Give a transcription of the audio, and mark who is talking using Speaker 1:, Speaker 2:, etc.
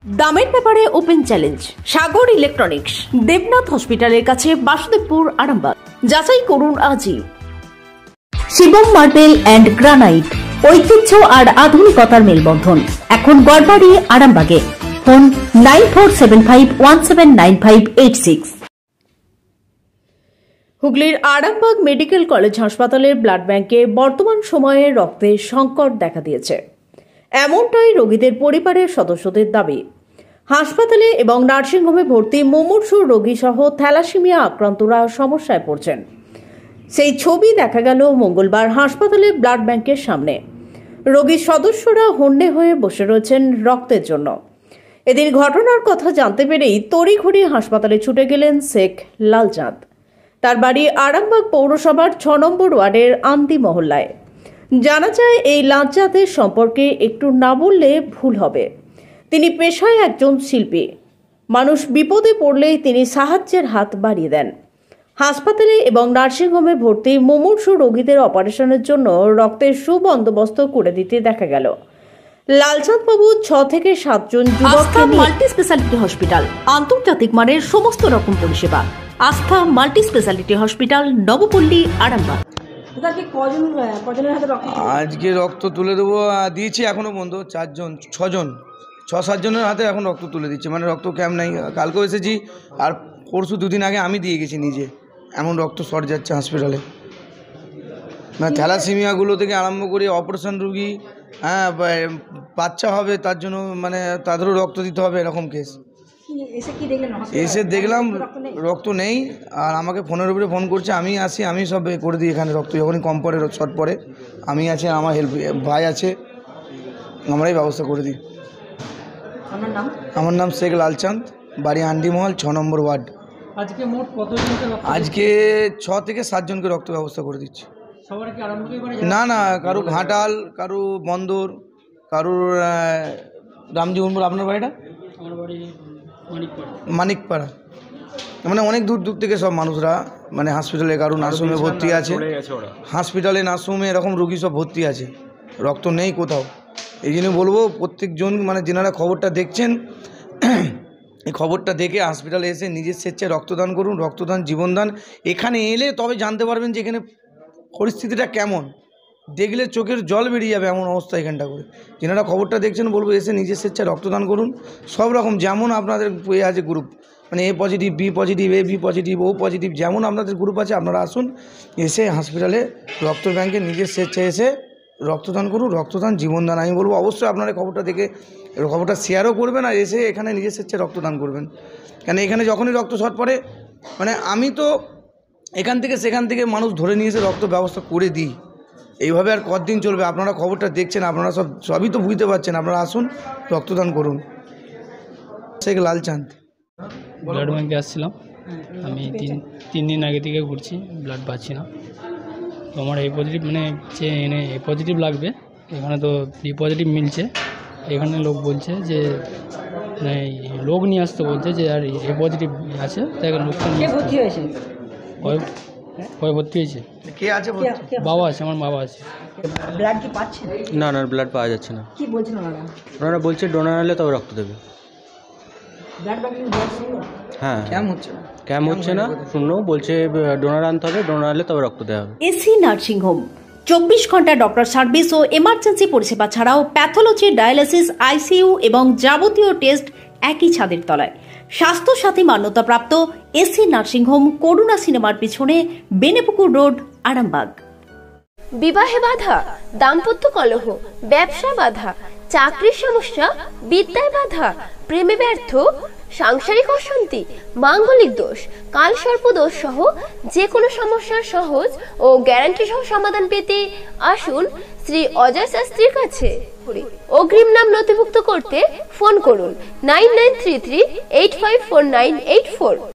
Speaker 1: দামের ব্যাপারে open challenge সাগর electronics, Debnath হসপিটালের কাছে, বাসুদেবপুর, আরামবাগ। যাচাই করুন আজই। শিবম মার্বেল অ্যান্ড গ্রানাইট, ঐতিহ্য আর আধুনিকতার মেলবন্ধন, এখন গড়বাড়ি, আরামবাগে। ফোন 9475179586। হুগলির আরামবাগ মেডিকেল কলেজ হাসপাতালের ব্লাড ব্যাংকে বর্তমান সময়ে রক্তের সংকট দেখা দিয়েছে, এমনটাই রোগীদের পরিবারের সদস্যদের দাবি। হাসপাতালে এবং নার্সিংহোমে ভর্তি মুমূর্ষু রোগী সহ থ্যালাসেমিয়া আক্রান্তরা সমস্যায় পড়ছেন। সেই ছবি দেখা গেল মঙ্গলবার হাসপাতালের ব্লাড ব্যাংকের সামনে। রোগীর সদস্যরা হন্যে হয়ে বসে রয়েছেন রক্তের জন্য। এদিন ঘটনার কথা জানতে পেরেই তড়িঘড়ি হাসপাতালে ছুটে গেলেন শেখ লালচাঁদ। তার বাড়ি আরামবাগ পৌরসভার 6 নম্বর ওয়ার্ডের আন্দি মহল্লায়। জানা যায়, এই লালচাঁদের সম্পর্কে একটু না বললে ভুল হবে। তিনি পেশায় একজন শিল্পী। মানুষ বিপদে পড়লেই তিনি সাহায্যের হাত বাড়িয়ে দেন। হাসপাতালে এবং নার্সিংহোমে ভর্তি মুমূর্ষু রোগীদের অপারেশনের জন্য রক্তের সুবন্দোবস্ত করে দিতে দেখা গেল। লালচাঁদ বাবু 6 থেকে 7 জন যুবককে মাল্টি স্পেশালিটি হসপিটাল, আন্তর্জাতিক মানের সমস্ত রকম পরিষেবা। আস্থা multi speciality hospital, Nabapalli, Arambagh.
Speaker 2: আজকে রক্ত তুলে দেবো, দিয়েছি এখনো পর্যন্ত 6-7 জনের হাতে এখন রক্ত তুলে দিচ্ছে। মানে রক্ত ক্যাম্প নাই, কালকেও এসেছি, আর পরশু 2 দিন আগে আমি দিয়ে গেছি নিজে। এমন রক্ত শর্ট যাচ্ছে হসপিটালে। মানে থ্যালাসেমিয়াগুলো থেকে আরম্ভ করে অপারেশন রুগী, বাচ্চা হবে তার জন্য মানে তাদেরও রক্ত দিতে হবে, এরকম কেস। এসে দেখলাম রক্ত নেই, আর আমাকে ফোনের উপরে ফোন করছে, আমি আসি, আমি সব করে দিই এখানে। রক্ত যখনই কম পড়ে, শর্ট পড়ে, আমি আছি, আমার হেল্প ভাই আছে, আমরাই ব্যবস্থা করে দিই। আমার নাম শেখ লালচাঁদ, বাড়ি আন্ডিমহল, 6 নম্বর ওয়ার্ড।
Speaker 3: আজকে মোট কতজনকে?
Speaker 2: আজকে 6 থেকে 7 জনকে রক্ত ব্যবস্থা করে দিচ্ছি। না না, কারো ঘাটাল, কারো বন্দর, কারোর রামজীবনপুর। আপনার বাড়িটা?
Speaker 3: আমার বাড়ি
Speaker 2: মানিকপাড়া। মানে অনেক দূর দূর থেকে সব মানুষরা মানে হসপিটালে, কারো নার্সিংহোমে ভর্তি আছে, হসপিটালে নার্সিংহোমে এরকম রোগী সব ভর্তি আছে, রক্ত নেই কোথাও। এই জন্য বলবো প্রত্যেকজন মানে যেনারা খবরটা দেখছেন, এই খবরটা দেখে হসপিটালে এসে নিজের স্বেচ্ছায় রক্তদান করুন। রক্তদান জীবনদান। এখানে এলে তবে জানতে পারবেন যে এখানে পরিস্থিতিটা কেমন। দেখলে চোখের জল বেরিয়ে যাবে এমন অবস্থা এখানটা করে। যেনারা খবরটা দেখছেন বলবো এসে নিজের স্বেচ্ছায় রক্তদান করুন। সব রকম যেমন আপনাদের এ আছে গ্রুপ, মানে A positive, B positive, AB positive, O positive, যেমন আপনাদের গ্রুপ আছে আপনারা আসুন, এসে হসপিটালে রক্ত ব্যাংকে নিজের স্বেচ্ছায় এসে রক্তদান করুন। রক্তদান জীবনদান। আমি বলবো অবশ্যই আপনারা খবরটা দেখে খবরটা শেয়ারও করবেন, আর এসে এখানে নিজের স্বেচ্ছায় রক্তদান করবেন। কেন এখানে যখনই রক্ত শর্ট পড়ে, মানে আমি তো এখান থেকে সেখান থেকে মানুষ ধরে নিয়ে এসে রক্ত ব্যবস্থা করে দিই। এইভাবে আর কতদিন চলবে? আপনারা খবরটা দেখছেন, আপনারা সবই তো বুঝতে পারছেন। আপনারা আসুন, রক্তদান করুন। শেখ লালচাঁদ।
Speaker 3: ব্লাড ব্যাংকে আসছিলাম আমি, 3 দিন আগে থেকে ঘুরছি, ব্লাড পাচ্ছি না। তো আমার A পজিটিভ, মানে যে এনে A পজিটিভ লাগবে, এখানে তো B পজিটিভ মিলছে। এখানে লোক বলছে যে লোক নিয়ে আসতে বলছে যে আর A পজিটিভ আছে, তাই লোকটা নিয়ে ভর্তি হয়েছে। ভর্তি হয়েছে?
Speaker 2: কে আছে?
Speaker 3: বাবা আছে, আমার বাবা আছে।
Speaker 4: ব্লাড কি পাচ্ছে?
Speaker 5: না না, ব্লাড পাওয়া যাচ্ছে না।
Speaker 4: কি বলছেন
Speaker 5: ওনারা বলছে ডোনার হলে তবে রক্ত দেবে।
Speaker 4: ব্লাড ব্যাংকিং বলছে?
Speaker 5: হ্যাঁ,
Speaker 2: ক্যাম্প
Speaker 5: হচ্ছে না, শূন্য বলছে ডোনার আনতে হবে, ডোনার হলে তবে রক্ত দেওয়া হবে।
Speaker 1: এসি নার্সিংহোম, 24 ঘন্টা ডক্টর সার্ভিস ও এমার্জেন্সি পরিষেবা ছাড়াও প্যাথোলজি, ডায়ালিসিস, ICU এবং যাবতীয় টেস্ট একই ছাদের তলায়। স্বাস্থ্য সাথী মান্যতাপ্রাপ্ত এসি নার্সিংহোম, করুণা সিনেমার পিছনে, বেনেপুকুর রোড, আরামবাগ।
Speaker 6: বিবাহে বাধা, দাম্পত্য কলহ, ব্যবসা বাধা, চাকরির সমস্যা, বিদ্যায় বাধা, প্রেমে ব্যর্থ, সাংসারিক অশান্তি, মাঙ্গলিক দোষ, কালসর্প দোষ সহ যে কোনো সমস্যার সহজ ও গ্যারান্টি সহ সমাধান পেতে আসুন শ্রী অজয় শাস্ত্রীর কাছে। অগ্রিম নাম নথিভুক্ত করতে ফোন করুন 9933854984।